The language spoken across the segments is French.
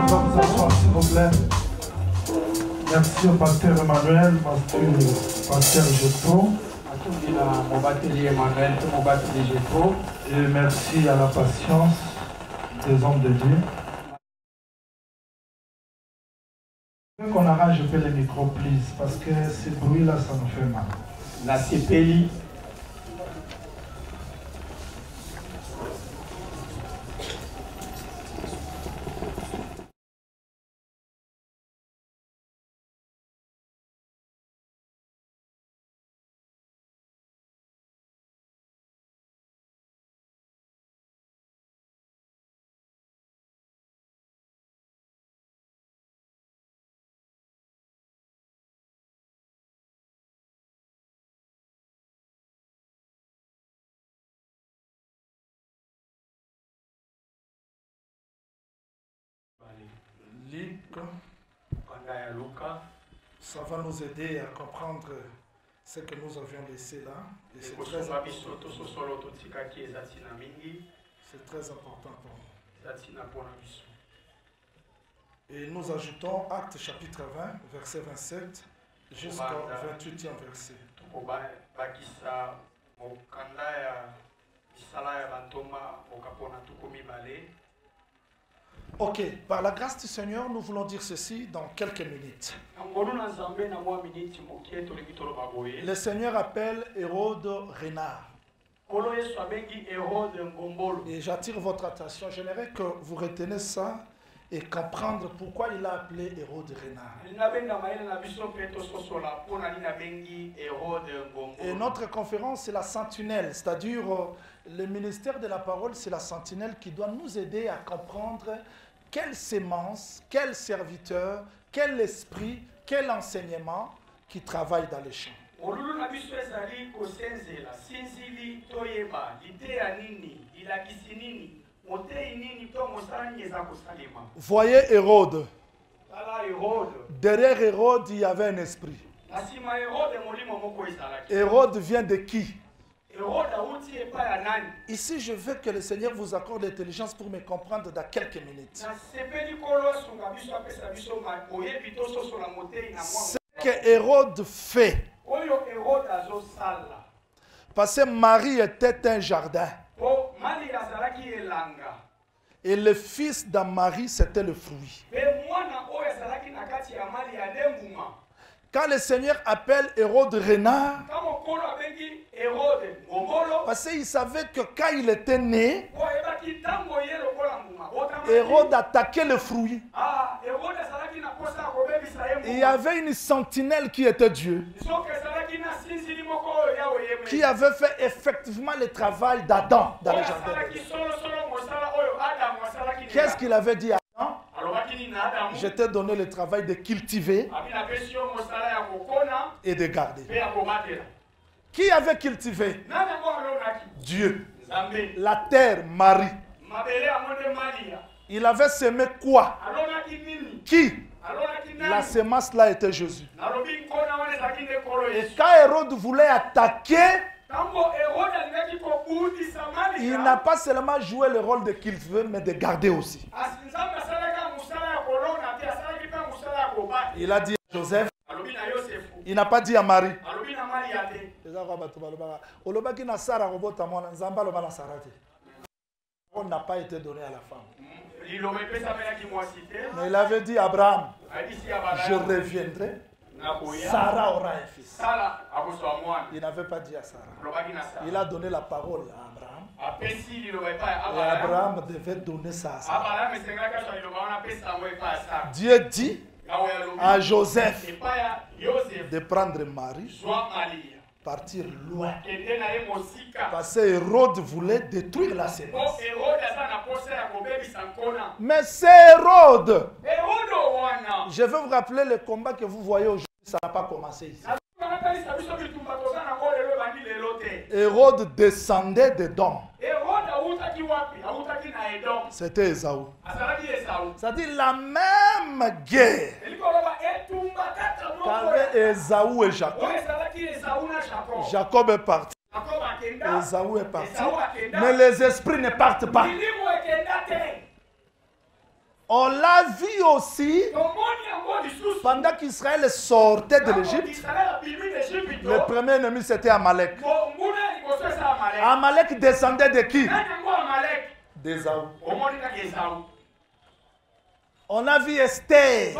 va vous asseoir, s'il vous plaît. Merci au pasteur Emmanuel, pasteur Jetro. Et merci à la patience des hommes de Dieu. Je veux qu'on arrange un peu les micros, please, parce que ces bruits-là, ça nous fait mal. La CPI. Luc, ça va nous aider à comprendre ce que nous avions laissé là. Et c'est très important pour nous. Et nous ajoutons Actes chapitre 20, verset 27 jusqu'au 28e verset. Ok, par la grâce du Seigneur, nous voulons dire ceci dans quelques minutes. Le Seigneur appelle Hérode Renard. Et j'attire votre attention, j'aimerais que vous reteniez ça et comprendre pourquoi il a appelé Hérode Renard. Et notre conférence, c'est la sentinelle, c'est-à-dire le ministère de la parole, c'est la sentinelle qui doit nous aider à comprendre quelle sémence, quel serviteur, quel esprit, quel enseignement qui travaille dans les champs. Voyez Hérode. Derrière Hérode, il y avait un esprit. Hérode vient de qui? Ici, je veux que le Seigneur vous accorde l'intelligence pour me comprendre dans quelques minutes. Ce que Hérode fait, parce que Marie était un jardin, et le fils de Marie, c'était le fruit. Quand le Seigneur appelle Hérode Renard, parce qu'il savait que quand il était né, Hérode attaquait le fruit. Il y avait une sentinelle qui était Dieu, qui avait fait effectivement le travail d'Adam dans le jardin. Qu'est-ce qu'il avait dit à Adam? Je t'ai donné le travail de cultiver et de garder. Qui avait cultivé? Dieu. La terre, Marie. Il avait semé quoi? Qui? La semence là était Jésus. Et quand Hérode voulait attaquer, il n'a pas seulement joué le rôle de cultiver, mais de garder aussi. Il a dit à Joseph, il n'a pas dit à Marie. On n'a pas été donné à la femme. Mais il avait dit à Abraham, je reviendrai, Sarah aura un fils. Il n'avait pas dit à Sarah. Il a donné la parole à Abraham. Et Abraham devait donner ça à Sarah. Dieu dit à Joseph de prendre Marie, partir loin. Parce que Hérode voulait détruire la sémence. Mais c'est Hérode. Je veux vous rappeler le combat que vous voyez aujourd'hui, ça n'a pas commencé ici. Hérode descendait d'Édom. C'était Ésaü. C'est-à-dire la même guerre qu'avait Ésaü et Jacob. Jacob est parti. Ésaü est parti. Mais les esprits ne partent pas. On l'a vu aussi pendant qu'Israël sortait de l'Égypte. Le premier ennemi c'était Amalek. Amalek descendait de qui? D'Ésaü. On a vu Esther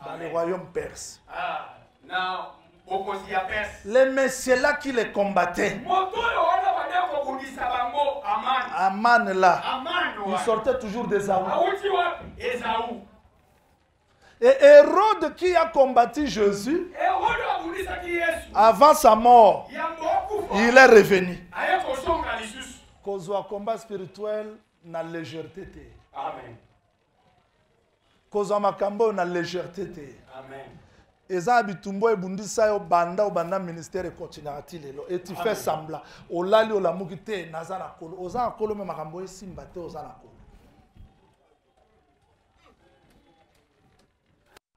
dans le royaume perse. Les messieurs là qui les combattaient. Aman là. Il sortait toujours d'Ésaü. Et Hérode qui a combattu Jésus, avant sa mort, il est revenu. Cause un combat spirituel na légèreté. Amen. Cause un makambo na légèreté. Amen. Eza bitumbo ebundisa yo banda obanda ministère continuati lelo et tu fais semblant olali olamuki te naza na kolo oza na kolo me makambo esimba te oza na kolo.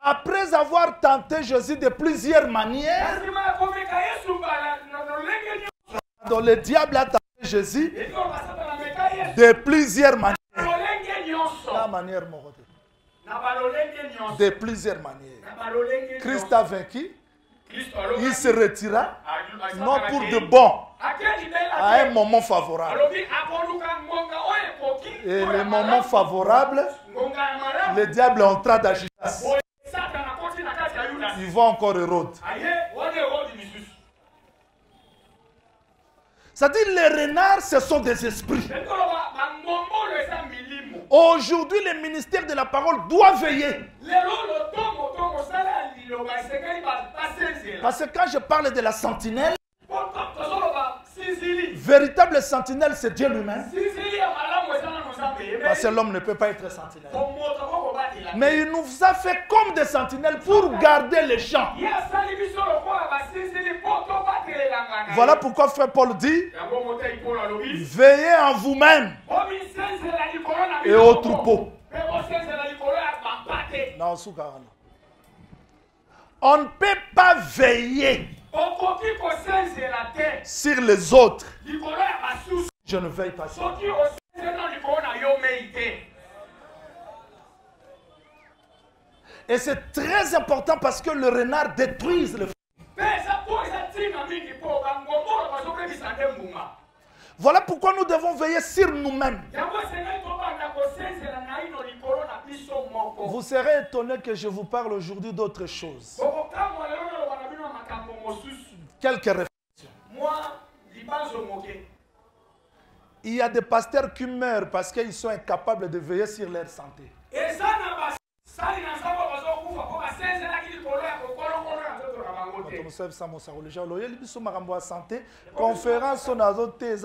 Après avoir tenté Jésus de plusieurs manières, dont le diable a tenté Jésus de plusieurs manières. De plusieurs manières. Christ a vaincu. Il se retira, non pour de bon, à un moment favorable. Et le moment favorable, le diable entra dans Judas. Il va encore Hérode. C'est-à-dire les renards, ce sont des esprits. Aujourd'hui, le ministère de la parole doit veiller. Parce que quand je parle de la sentinelle, véritable sentinelle, c'est Dieu lui-même. Parce que l'homme ne peut pas être sentinelle. Mais il nous a fait comme des sentinelles pour garder les champs. Voilà pourquoi frère Paul dit, veillez en vous-même et au troupeau. On ne peut pas veiller sur les autres. Je ne veille pas sur eux. Et c'est très important parce que le renard détruit le fruit. Voilà pourquoi nous devons veiller sur nous-mêmes. Vous serez étonné que je vous parle aujourd'hui d'autre chose. Quelques réflexions. Il y a des pasteurs qui meurent parce qu'ils sont incapables de veiller sur leur santé. Conférence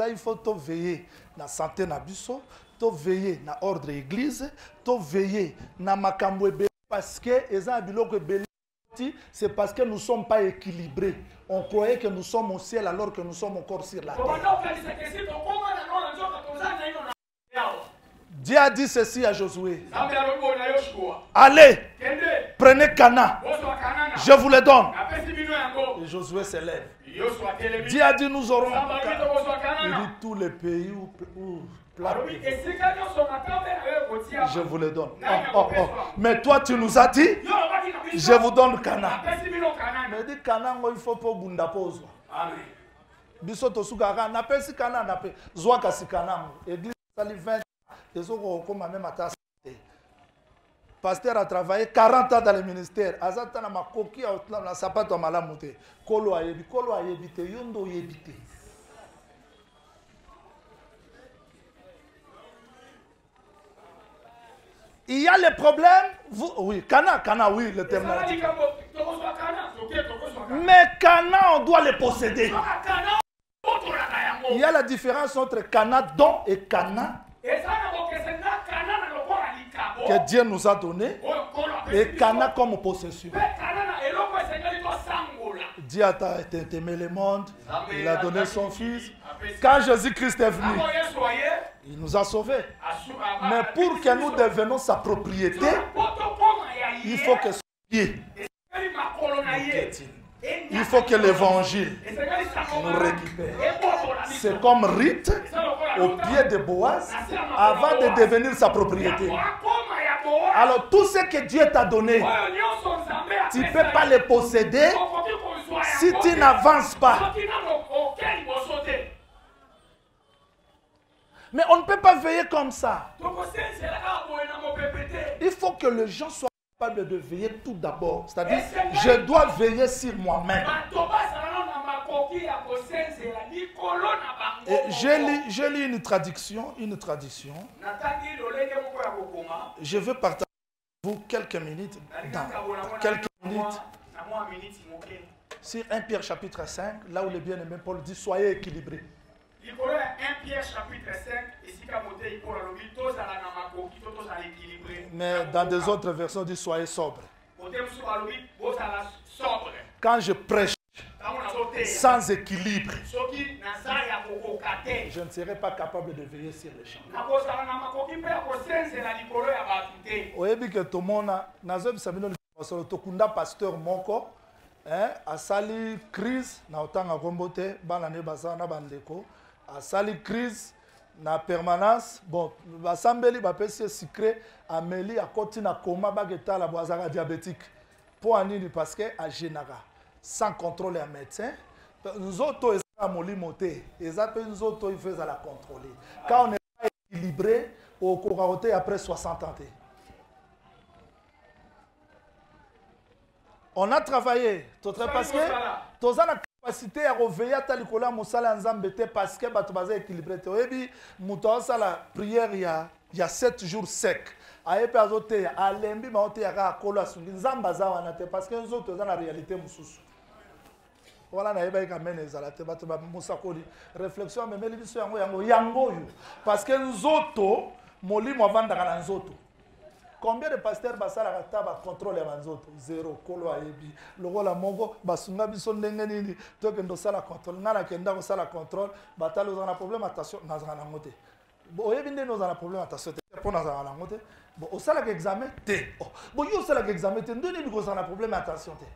il faut te veiller na santé na biso, te veiller na ordre église, te veiller na makambo parce que c'est parce que nous ne sommes pas équilibrés. On croyait que nous sommes au ciel alors que nous sommes encore sur la terre. Dieu a dit ceci à Josué. Allez, prenez Cana. Je vous le donne. Et Josué se lève. Dieu a dit nous aurons. Il dit tous les pays où je vous le donne. Mais toi tu nous as dit, je vous donne Cana. Mais dit Cana, il faut pas bunda pose. Bisoto sugara na pesi Cana na pe zwa kasi Cana. Église sali 20. Pasteur a travaillé 40 ans dans le ministère. Il y a les problèmes. Oui, Cana, oui, le terme. Mais Cana, on doit les posséder. Il y a la différence entre Cana don et Cana que Dieu nous a donné et Cana comme possession. Dieu a aimé le monde, il a donné son fils. Quand Jésus-Christ est venu, il nous a sauvés. Mais pour que nous devenions sa propriété, il faut que ce pied, il faut que l'évangile nous récupère. C'est comme rite, au pied de Boaz avant de devenir sa propriété. Alors tout ce que Dieu t'a donné, tu ne peux pas le posséder si tu n'avances pas. Mais on ne peut pas veiller comme ça. Il faut que les gens soient capables de veiller tout d'abord. C'est-à-dire, je dois veiller sur moi-même. J'ai lu une traduction. Je veux partager avec vous quelques minutes. Sur 1 Pierre chapitre 5, là où le bien-aimé Paul dit, soyez équilibrés. Mais dans des autres versions, on dit soyez sobres. Quand je prêche sans équilibre, je ne serai pas capable de veiller sur les gens. Oyebi que tout le monde a pasteur moko a sali crise na otanga kombote bana ne basa na bandeko a sali crise na permanence bon basambeli bapesi secret ameli akoti na koma bageta la boazaka diabétique pour anini parce que a génara sans contrôle un médecin nous autres ezala molimo te ezape nous autres il faut la contrôler quand on est pas équilibré au coraoté après 60 ans. On a travaillé, parce que tu as la capacité à reveiller à Talikola Moussala Nzambete parce que tu es équilibré. Tu as la prière il y a 7 jours secs. Parce que nous autres, dans la réalité, voilà, réflexion, parce que nous autres, nous autres. Combien de pasteurs basala taba contrôle ya banzoto zéro kolo ayebi lokola mongo basunga biso ndenge nini to kendo sala contrôle ngana kenda ko sala contrôle batalo za na problème attention nazana na ngote bo oyebi ndenge no za na problème attention te pour nazana na ngote bo osala ke examen te bo yo sala ke examen te ndeni ko za na problème attention te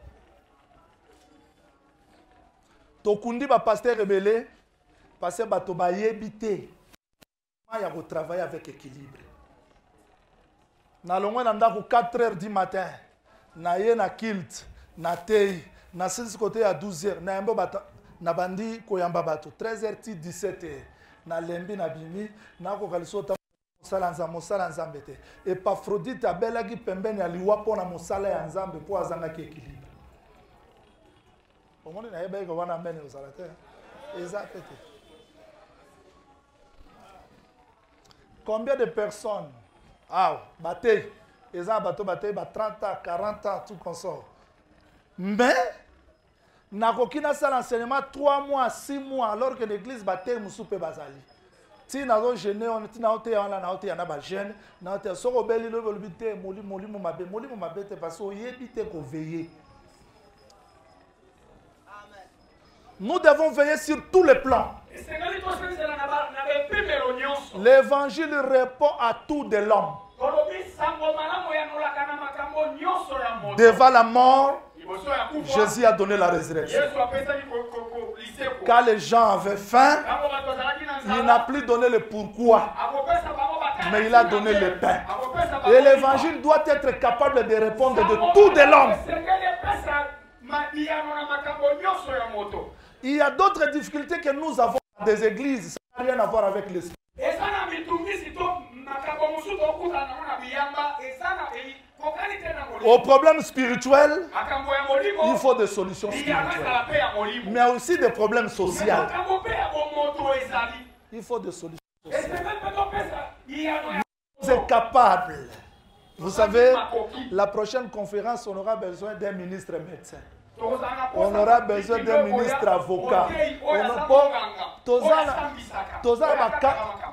to kundi ba pasteur rebelle parce que bato bayebi te ya ko travailler avec équilibre. Na longwe na ndako 4h du matin na ye na kilt na tei na sisi côté à 12h na yambo bata na bandi koyamba bato 13h ti 17h na lembi na bimi na ko kalisota mosala nzambe te Epaphrodite abelaki pembeni aliwa pona mosala ya nzambe po azanga ki équilibre omoni na yeba ko wana mene osala te ezapete. Combien de personnes ah, bataille, ils ont bateau bataille, 30 ans, 40 ans, tout comme ça. Mais, nakokina ça l'enseignement 3 mois, 6 mois, alors que l'église bataille musupe bazali. Si nous avons gêné, on est na hôtel, on a na hôtel, on a ba gêne, na hôtel, so obeli le volbité, moli mabete parce que yebite ko veiller. Nous devons veiller sur tous les plans. L'évangile répond à tout de l'homme. Devant la mort, Jésus a donné la résurrection. Quand les gens avaient faim, il n'a plus donné le pourquoi, mais il a donné le pain. Et l'évangile doit être capable de répondre de tout de l'homme. Il y a d'autres difficultés que nous avons dans des églises. Ça n'a rien à voir avec l'esprit. Au problème spirituel, il faut des solutions spirituelles. Mais aussi des problèmes sociaux. Il faut des solutions sociales. Vous êtes capables. Vous savez, la prochaine conférence, on aura besoin d'un ministre médecin. On aura besoin d'un ministre avocat.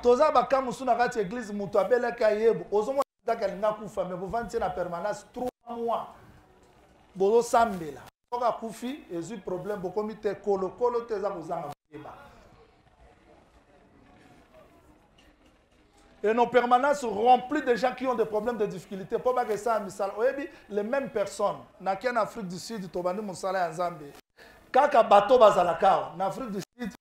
Toza baka musuna kati église mutu abela kayebo. Ozomo dakalinga kufa mais bovanti na permanence 3 mois. Bozo sambela. Toka kufi ezu problème bokomi te kolo teza kozanga beba. Et nos permanences remplies de gens qui ont des problèmes de difficulté. Pour pas que ça, les mêmes personnes, en Afrique du Sud, en Zambie, kaka bateau bazalaka, en Afrique du Sud,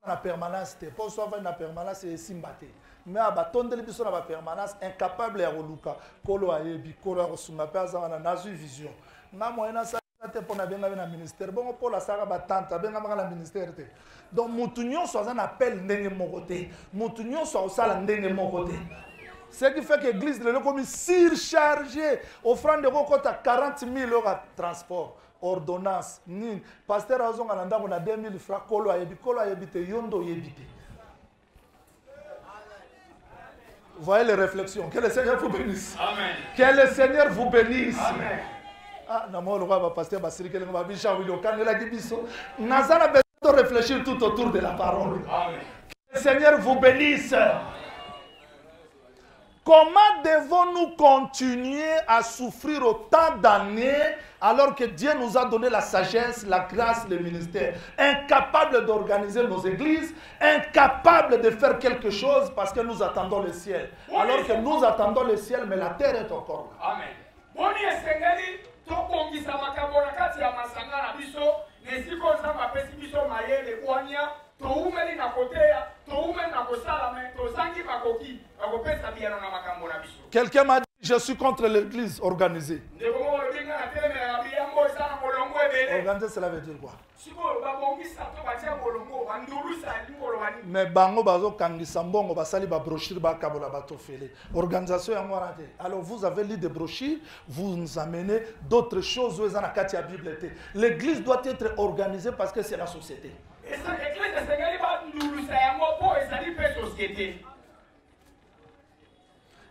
la permanence, pour soit la permanence et simbate. Mais à bâton de l'émission la permanence, incapable à Oluka, Kolo Ayebi, Kolo Rosunga, na nazu vision. Na moyena ça pour na benga na ministère. Bon pour la sara batante, benga na ministère te. Donc mutunyo soit un appel ndenge mokote. Mutunyo soit osala ndenge mokote. Ce qui fait que l'église est comme surchargée. Offrande de Rokota 40 000 euros à transport. Ordonnance. Pasteur Azong Ananda, on a 2 000 francs. Kolo ayebite, yondo yebite. Voyez les réflexions. Que le Seigneur vous bénisse. Amen. Que le Seigneur vous bénisse. Amen. Ah, non, le roi pasteur Basili, que le roi Bichat, il y a des bisous. Nazana besoin de réfléchir tout autour de la parole. Amen. Que le Seigneur vous bénisse. Comment devons-nous continuer à souffrir autant d'années alors que Dieu nous a donné la sagesse, la grâce, le ministère, incapables d'organiser nos églises, incapables de faire quelque chose parce que nous attendons le ciel. Alors que nous attendons le ciel, mais la terre est encore là. Amen. Quelqu'un m'a dit, je suis contre l'église organisée. Organiser, cela veut dire quoi? Mais bango bazo kangisa mbongo basali ba brochure ba kabola bato fele. Organisation ya ngora te. Alors vous avez lu des brochures, vous nous amenez d'autres choses où na kati ya Bible te. L'église doit être organisée parce que c'est la société.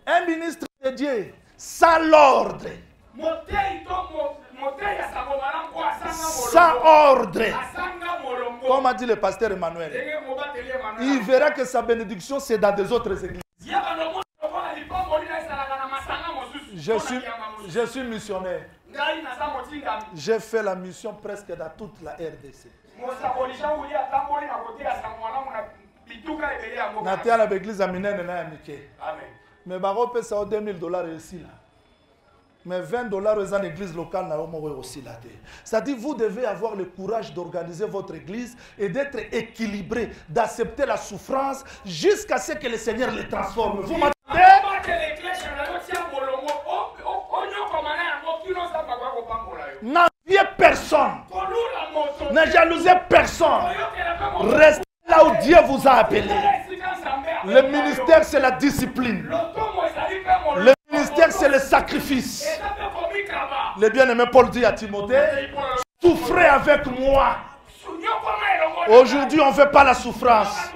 Un ministre de Dieu sans l'ordre, sans ordre, comme a dit le pasteur Emmanuel, il verra que sa bénédiction c'est dans des autres églises. Je suis missionnaire. J'ai fait la mission presque dans toute la RDC. Natia la l'église à Minene na Amike. Mais barope ça au $2000 ici là. Mais $20 dans l'église locale na aussi là. C'est-à-dire vous devez avoir le courage d'organiser votre église et d'être équilibré, d'accepter la souffrance jusqu'à ce que le Seigneur les transforme. Vous m'entendez? N'enviez personne. Ne jalousez personne. Restez là où Dieu vous a appelé. Le ministère, c'est la discipline. Le ministère, c'est le sacrifice. Le bien-aimé Paul dit à Timothée, souffrez avec moi. Aujourd'hui, on ne veut pas la souffrance.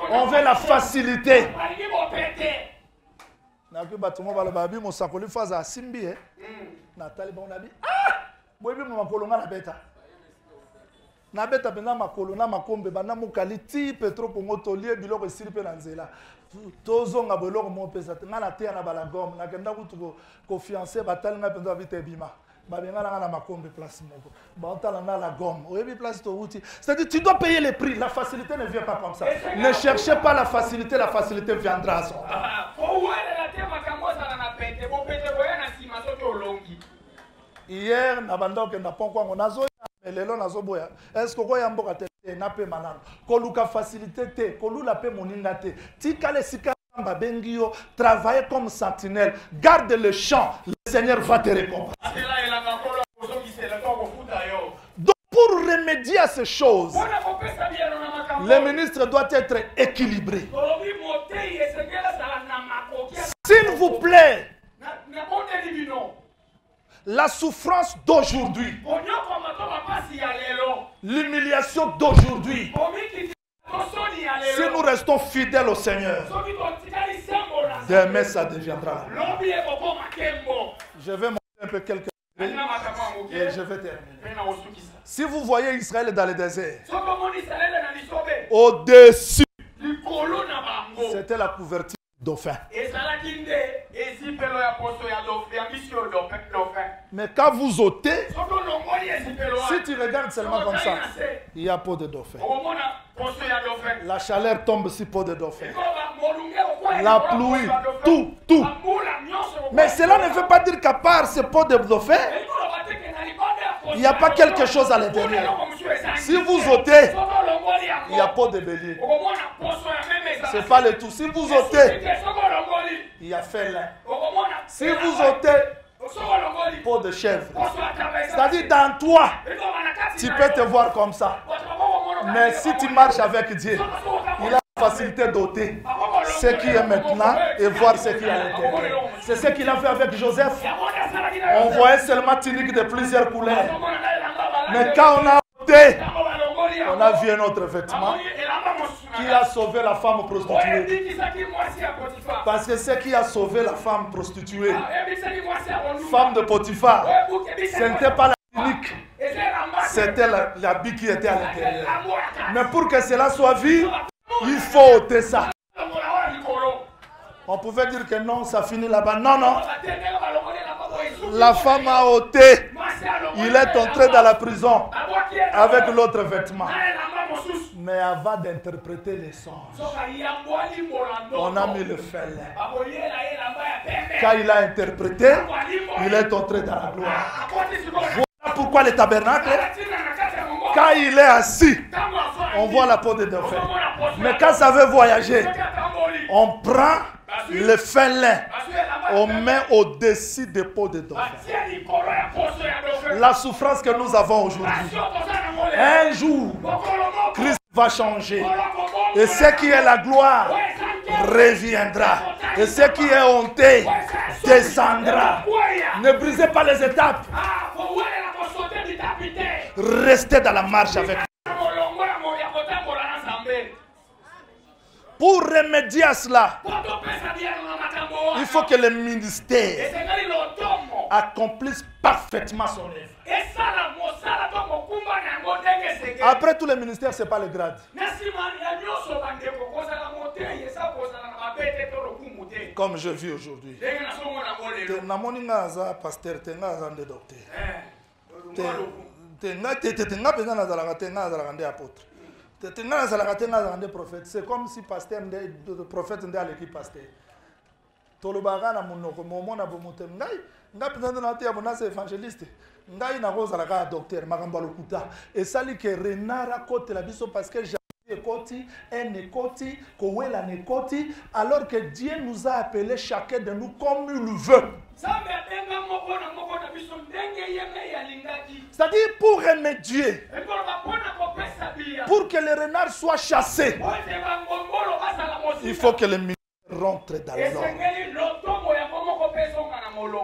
On veut la facilité. Nabeta bena makolo na makombe bana mukaliti petro pongo tolie biloko esilipe na nzela tozonga boloko mo pesa ngana te na balagom na kenda kutu ko fiancé batali na pendo vite bima babenga na makombe place moko batala na la gomme oyebi place to wuti c'est-à-dire tu dois payer les prix. La facilité ne vient pas comme ça. Ne cherchez pas la facilité viendra à son temps. Hier na bando ke na ponko ngo nazo lelo nazoboya est-ce que koya mboka te na pe manano koluka facilité te kolula pe moninga te tikale sika ba bengio travailler comme sentinelle, garde le champ, le Seigneur va te récompenser. Donc pour remédier à ces choses, le ministre doit être équilibré. S'il vous plaît, la souffrance d'aujourd'hui, l'humiliation d'aujourd'hui, si nous restons fidèles au Seigneur, demain ça deviendra. Je vais montrer un peu quelques et je vais terminer. Si vous voyez Israël dans le désert, au-dessus, c'était la couverture dauphin. Mais quand vous ôtez, si tu regardes seulement comme ça, il y a peau de dauphin. La chaleur tombe sur peau de dauphin. La pluie, tout. Mais cela ne veut pas dire qu'à part ces peaux de dauphin, il n'y a pas quelque chose à l'intérieur. Si vous ôtez, Il y a peau de bélier. Ce n'est pas le tout. Si vous ôtez, il y a félin. Si vous ôtez, peau de chèvre. C'est-à-dire dans toi, tu peux te voir comme ça. Mais si tu marches avec Dieu, il a la facilité d'ôter ce qui est maintenant et voir ce qui est à l'intérieur. C'est ce qu'il a fait avec Joseph. On voyait seulement tunique de plusieurs couleurs. Mais quand on a ôté, on a vu un autre vêtement qui a sauvé la femme prostituée. Parce que ce qui a sauvé la femme prostituée, femme de Potiphar, ce n'était pas la tunique, c'était l'habit qui était à l'intérieur. Mais pour que cela soit vu, il faut ôter ça. On pouvait dire que non, ça finit là-bas. Non, non. La femme a ôté. Il est entré dans la prison avec l'autre vêtement. Mais avant d'interpréter les songes, on a mis le félin. Quand il a interprété, il est entré dans la gloire. Voilà pourquoi le tabernacle, quand il est assis, on voit la peau de dauphin. Mais quand ça veut voyager, on prend le félin, on met au-dessus des peaux de dauphin. La souffrance que nous avons aujourd'hui, un jour, Christ va changer. Et ce qui est la gloire reviendra. Et ce qui est honté descendra. Ne brisez pas les étapes. Restez dans la marche avec nous. Pour remédier à cela, il faut que le ministère accomplisse parfaitement son œuvre. Après tout, le ministère, ce n'est pas le grade. Comme je vis aujourd'hui. Pasteur, c'est comme si pasteur, le prophète était à l'équipe pasteur. Évangéliste. Et ça dit que renard côte la biso parce que j'ai écouté, un écouté, Kowela n'écouté, alors que Dieu nous a appelés chacun de nous comme il veut. C'est-à-dire pour remédier, pour que les renards soient chassés, il faut que les ministres rentrent dans l'ordre.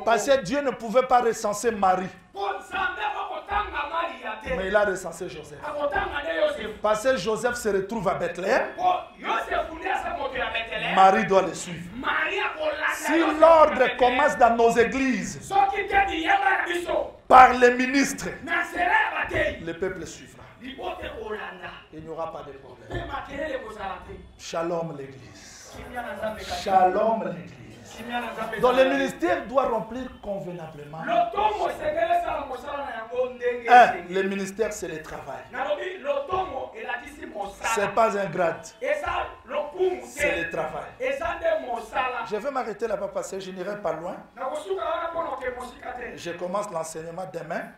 Parce que Dieu ne pouvait pas recenser Marie. Mais il a recensé Joseph. Parce que Joseph se retrouve à Bethléem. Marie doit le suivre. Si l'ordre commence dans nos églises, par les ministres, le peuple suivra. Il n'y aura pas de problème. Shalom l'église. Shalom l'église. Donc le ministère doit remplir convenablement. Le ministère, c'est le travail. Ce n'est pas un grade. C'est le travail. Je vais m'arrêter là-bas parce que je n'irai pas loin. Je commence l'enseignement demain.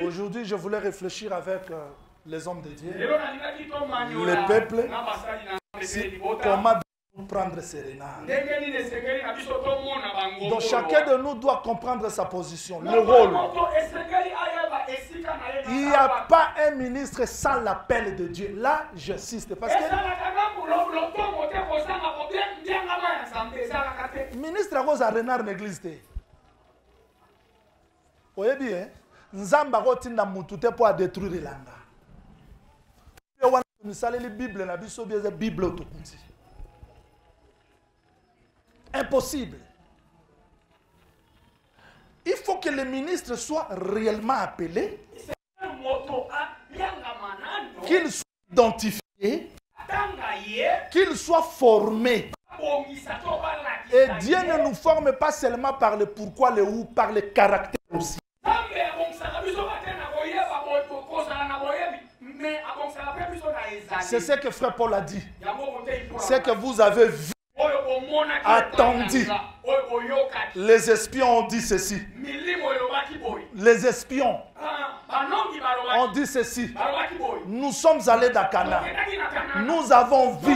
Aujourd'hui, je voulais réfléchir avec les hommes de Dieu, le peuple, comment prendre ces renards. Donc chacun de nous doit comprendre sa position, le rôle. Il n'y a pas un ministre sans l'appel de Dieu. Là, j'insiste parce que ministre à cause à renard n'existe. Vous voyez bien, Nzamba rotinda mutute pour détruire l'anga. Nous saluons la Bible, la Bible autoconti. Impossible. Il faut que les ministres soient réellement appelés, qu'ils soient identifiés, qu'ils soient formés. Et Dieu ne nous forme pas seulement par le pourquoi, le où, par le caractère aussi. C'est ce que Frère Paul a dit. C'est que vous avez vu, attendu. Les espions ont dit ceci. Les espions On dit ceci. Nous sommes allés dans Canaan. Nous avons vu.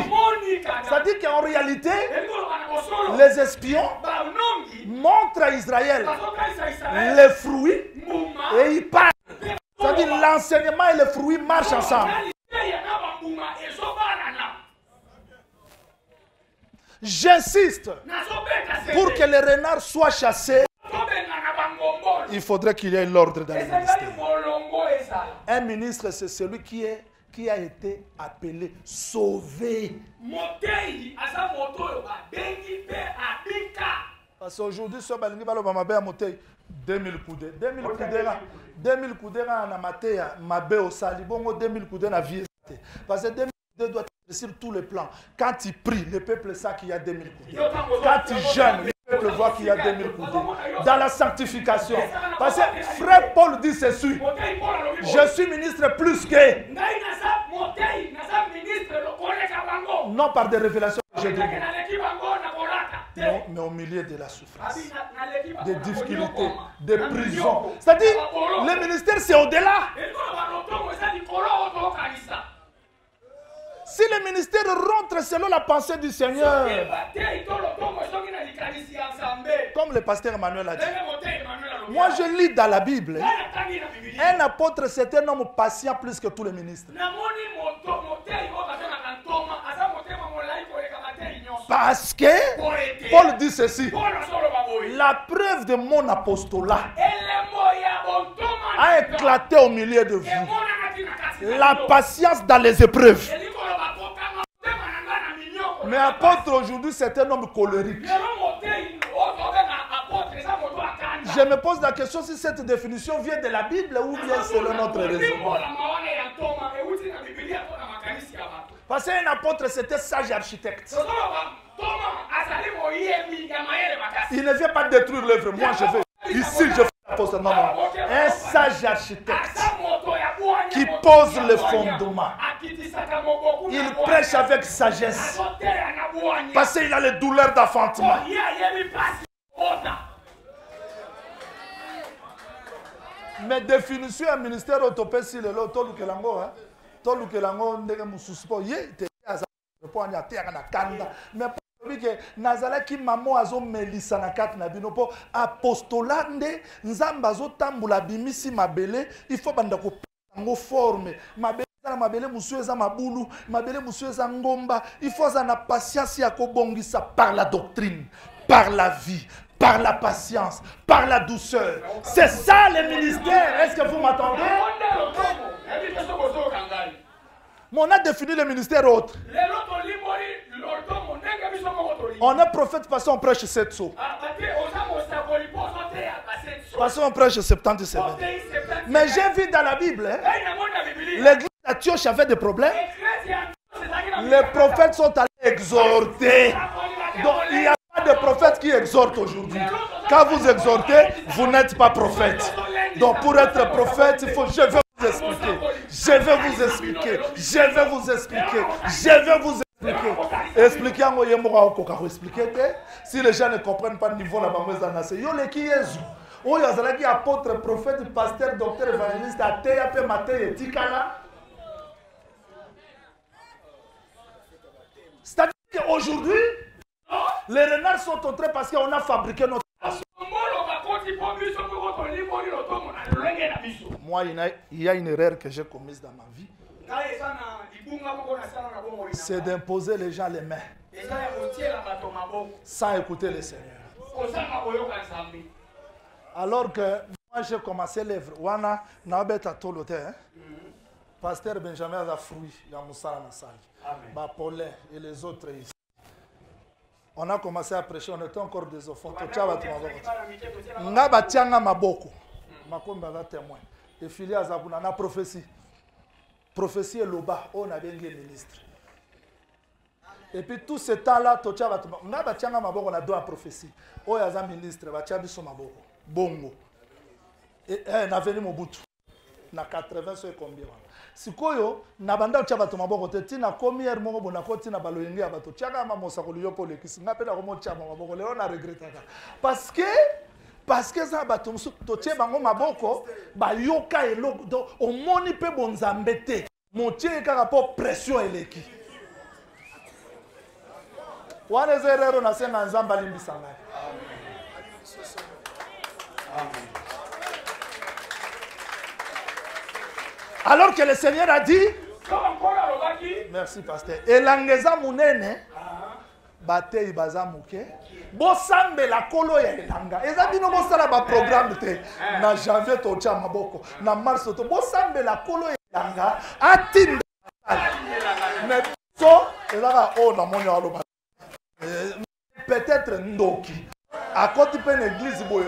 C'est-à-dire qu'en réalité, les espions montrent à Israël les fruits et ils parlent. C'est-à-dire l'enseignement et les fruits marchent ensemble. J'insiste, pour que les renards soient chassés, il faudrait qu'il y ait l'ordre dans les ministères. Un ministre, c'est celui qui a été appelé, sauvé. Parce qu'aujourd'hui, ce balingi balo ba mabe amoté 2000 coudées. 2000 coudées na matéya mabe au sali bongo 2000 coudées na vie. Parce que 2000 coudées doit être sur tous les plans. Quand il prie, le peuple sait qu'il y a 2000 coudées. Quand il jeûne, le peuple voit qu'il y a 2000 coudées. Dans la sanctification. Parce que frère Paul dit ceci. Je suis ministre plus que. Non par des révélations que j'ai données. Non, mais au milieu de la souffrance, des difficultés, des prisons. C'est-à-dire, le ministère, c'est au-delà. Si le ministère rentre selon la pensée du Seigneur, comme le pasteur Emmanuel a dit, moi je lis dans la Bible, un apôtre c'est un homme patient plus que tous les ministres. Parce que Paul dit ceci, la preuve de mon apostolat a éclaté au milieu de vous. La patience dans les épreuves. Mais apôtre aujourd'hui c'est un homme colérique. Je me pose la question si cette définition vient de la Bible ou bien selon notre raisonnement. Parce qu'un apôtre c'était sage architecte. Il ne vient pas détruire l'œuvre. Moi je vais. Ici je fais l'apôtre. Non, non. Un sage architecte qui pose le fondement. Il prêche avec sagesse. Parce qu'il a les douleurs d'enfantement. Mais définition un ministère autopé si le lot tolu kelango hein tolu kelango ndenge mususu po ye te aza po anya terre na kanda mais parce que nazala ki mamo azo melisa na kat na bino po apostolat nde nzamba azo tambula bimisi mabele il faut banda ko ngo forme mabele na mabele musu eza mabulu mabele musu eza ngomba il faut za na patience ya ko bongisa par la doctrine par la vie par la patience, par la douceur. C'est ça le ministère. Est-ce que vous m'attendez? Mais on a défini le ministère autre. On est prophète parce qu'on prêche 7 sauts. Parce qu'on prêche 70 semaines. Mais j'ai vu dans la Bible, hein, l'église d'Antioche avait des problèmes. Les prophètes sont allés exhorter. Donc il y a des prophètes qui exhortent aujourd'hui. Quand vous exhortez, vous n'êtes pas prophète. Donc pour être prophète, il faut, je vais vous expliquer. Je vais vous expliquer. Je vais vous expliquer. Je vais vous expliquer. Expliquer. Si les gens ne comprennent pas le niveau de la maman, c'est yo le qui est. Oh, il y a qui apôtre, prophète, pasteur, docteur, évangéliste, athée, appel, matin, et tikala. C'est-à-dire qu'aujourd'hui, les renards sont entrés parce qu'on a fabriqué notre façon. Moi, il y a une erreur que j'ai commise dans ma vie. C'est d'imposer les gens les mains sans écouter le Seigneur. Alors que moi j'ai commencé l'œuvre, Wana Nabeta Tolote, pasteur Benjamin a fruit, il y a Moussa Nassali, Paulin et les autres ici. On a commencé à prêcher, on était encore des enfants. Ngaba tianga maboko. Makomba va témoin. Et fili azabuna na prophétie. Prophétie est loba, on a bien les ministres. Et puis tout ce temps-là, tocha va ngaba tianga maboko na do prophétie. O yaza ministre va tia biso maboko. Bongo. Et na venu Mobutu. Na 80 so combien. Sikoyo na banda ucha bato maboko te tina komier mongo bona ko tina baloyenge ya bato tiaka ma mosa ko liyo pole kisi ngape na ko mo chama maboko leo na regretaka parce que parce que ça bato musu totie bango maboko ba yoka eloko donc omoni pe bonzambe te motie kaka po pression eleki wana zerero na senga nzamba limbisa ngai. Amen. Alors que le Seigneur a dit, merci pasteur, elangeza munene batei baza muke bosambe la kolo ya elanga eza bino bosala ba programme te na janvier tocha maboko na mars to bosambe la kolo ya elanga atinda mais so ezaka o na moni aloba peut-être ndoki à côté pe l'église boye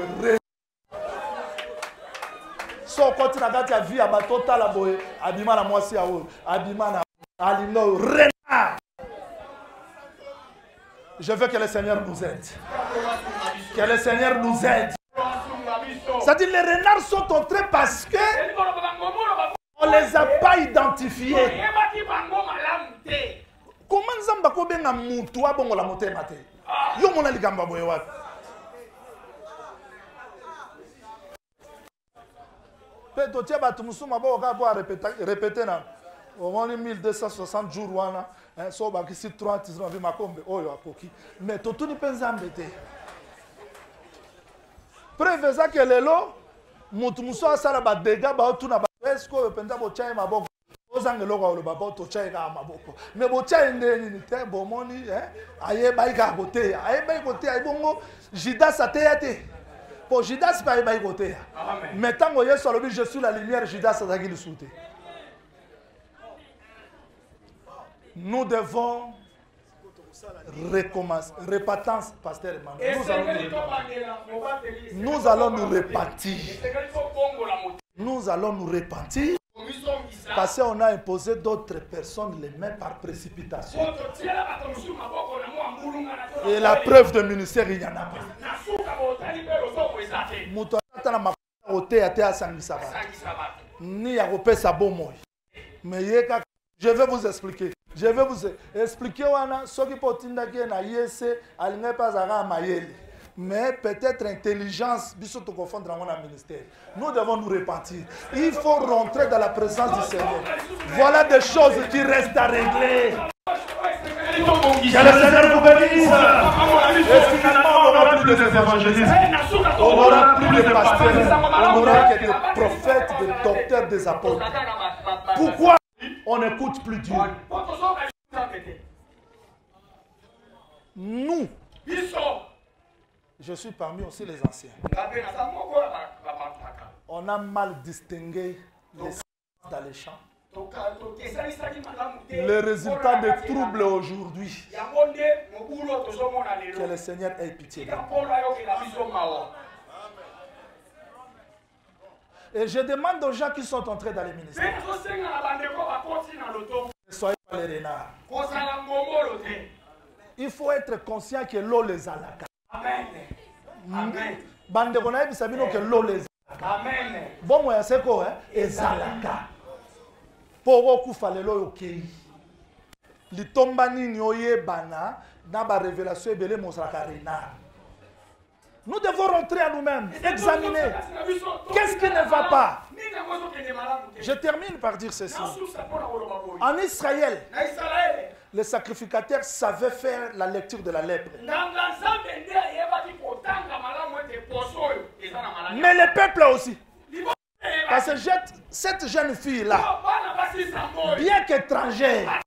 so côté na kati ya vie ya batota la boye abima na mwasi ya o abima na alino renard. Je veux que le Seigneur nous aide. Que le Seigneur nous aide. C'est-à-dire les renards sont entrés parce que on les a pas identifiés. Comment nzamba ko benga mutu abongo la motema te? Yo mona ligamba boye wapi? Peto tia batu musuma bo ka bo répéter na. Au moins 1260 jours wana so ba kisi 30 ans vi makombe oyo akoki mais totuni penza mbete preuve za que lelo mutu muso asala ba dégâts ba tuna ba esko penza bo chai maboko ozangelo ko lo ba bo to chai ka maboko mais bo chai ndeni ni te bo moni aye ba ika kote aye ba kote ay bongo Judas ateyate pour Judas ba ba kote mais tango Yesu alobi je suis la lumière Judas azaki le soute. Nous devons recommencer. Repentance, pasteur Emmanuel. Nous allons nous repentir. Nous allons nous repentir. Parce qu'on a imposé d'autres personnes les mains par précipitation. Et la preuve de ministère, il n'y en a pas. Mais je vais vous expliquer. Je vais vous expliquer ce qui peut être na yese alinga pas à mayele. Mais peut-être intelligence biso to confondre dans mon ministère. Nous devons nous repentir. Il faut rentrer dans la présence du Seigneur. Voilà des choses qui restent à régler. Que le Seigneur vous bénisse. Et finalement, on n'aura plus de évangélistes. On n'aura plus de pasteurs. On n'aura que des prophètes, des docteurs, des apôtres. Pourquoi on n'écoute plus Dieu? Nous, je suis parmi aussi les anciens. On a mal distingué les silences dans les champs. Le résultat des troubles aujourd'hui. Que le Seigneur ait pitié. Et je demande aux gens qui sont entrés dans les ministères. Ne soyez pas les renards. Il faut être conscient que l'eau les alaka. Amen. Amen. Bande konaye bisabino que l'eau les alaka. Amen. Bon moi c'est quoi ezalaka. Pour okufa lelo yokei. Litomba nini oyebana na ba révélation ebele mosaka renard. Nous devons rentrer à nous-mêmes, examiner. Qu'est-ce qui ne va pas? Je termine par dire ceci. En Israël, les sacrificateurs savaient faire la lecture de la lèpre. Mais le peuple aussi. Parce que cette jeune fille-là, bien qu'étrangère,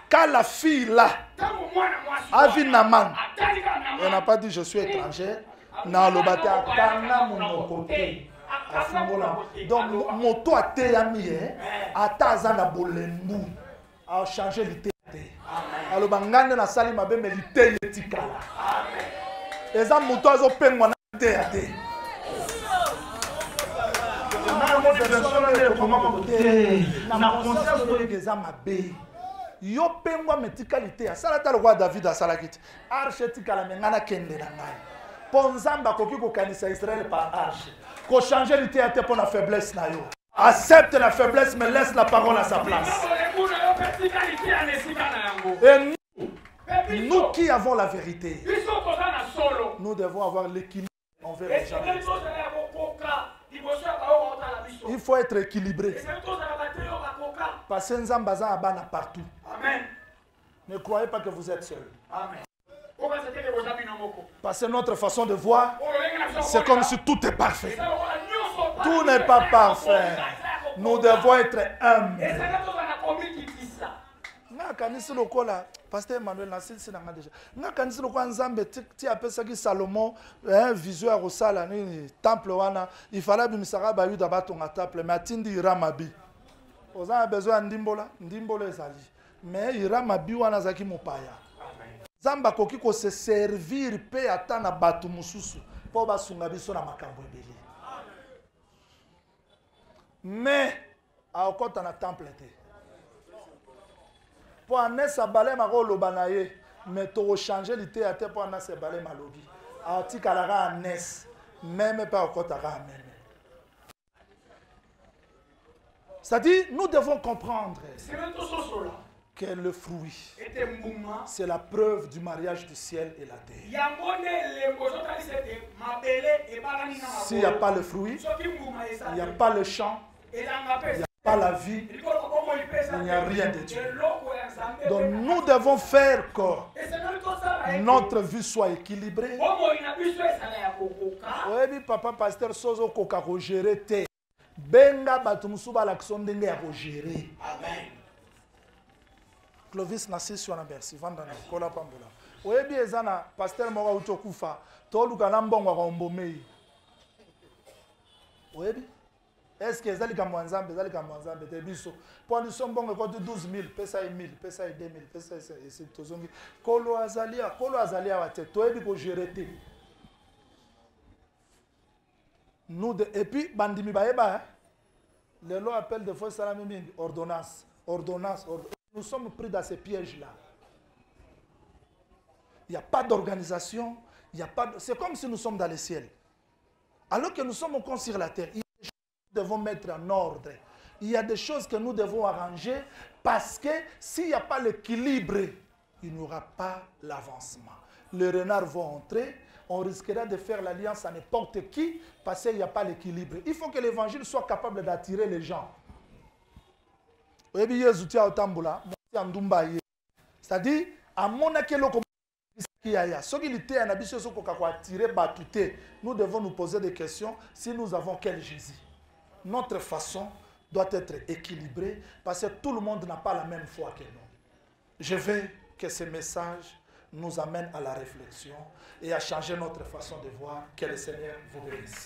quand la fille-là a vu Naman, elle n'a pas dit je suis étrangère. Donc, moto a teyami, a tazana bolembu, a changé l'ité. Alors, bangane na sali mabe me l'ité yetikala. Et ça, moto a zo pengwa na l'ité ate. Yo pengwa metikalité ya salata le roi David a salakiti arche tikala mengana kende na ngai ponzamba koki ko kanisa Israël par arche ko changer l'ité pour la faiblesse na yo accepte la faiblesse mais laisse la parole à sa place. Et nous qui avons la vérité, nous devons avoir l'équilibre. On envers les gens. Il faut être équilibré. Parce que Nzambaza abana partout. Amen. Ne croyez pas que vous êtes seul. Amen. Parce que notre façon de voir, c'est comme si tout est parfait. Tout n'est pas parfait. Nous devons être humbles. Nakanisi lokola pasteur Emmanuel Nassi nanga déjà. Nakanisi lokola Nzambe ti apesaki Salomon vision ya kosala nini temple wana il fallait bimisaka ba yuda batonga temple mais atindi iramabi. Oza besoin ndimbola ezali. Mais iramabi wana zaki mopaya. Nzambe koki ko se servir pe ata na batu mususu po basunga biso na makambo ebele. Mais akota na temple te. Pour anesa balé makolo banaye mais to changer l'ité à te pour anesa balé malobi article la anes même pas okota même. C'est-à-dire nous devons comprendre que le fruit c'est la preuve du mariage du ciel et la terre. S'il n'y a pas le fruit, il n'y a pas le champ, il n'y a pas la vie, il n'y a rien de Dieu. Donc nous devons faire que notre vie soit équilibrée. Oui, papa pasteur Sozo koka ko gérer te. Benga batumusu ba l'action ndenge ya ko gérer. Amen. Clovis Nassi sur na bersi vandana kola pambola. Oui, bien ezana pasteur moko utokufa to luka na mbongo ko mbomei. Oui. Est-ce que zali kama nzambe te biso pour nous sommes bon ko 12 000 pesa 1000 pesa 2000 pesa c'est tozongi kolo azalia wa te to ebi ko gérer te nous de, et puis bandimi baeba le loi appelle des fois salami mingi ordonnance nous sommes pris dans ces pièges là. Il n'y a pas d'organisation, c'est comme si nous sommes dans le ciel alors que nous sommes encore sur la terre. Nous devons mettre en ordre. Il y a des choses que nous devons arranger parce que s'il n'y a pas l'équilibre, il n'y aura pas l'avancement. Les renards vont entrer, on risquera de faire l'alliance à n'importe qui parce qu'il n'y a pas l'équilibre. Il faut que l'évangile soit capable d'attirer les gens. C'est-à-dire, à mon nous devons nous poser des questions si nous avons quel Jésus. Notre façon doit être équilibrée parce que tout le monde n'a pas la même foi que nous. Je veux que ce message nous amène à la réflexion et à changer notre façon de voir. Que le Seigneur vous bénisse.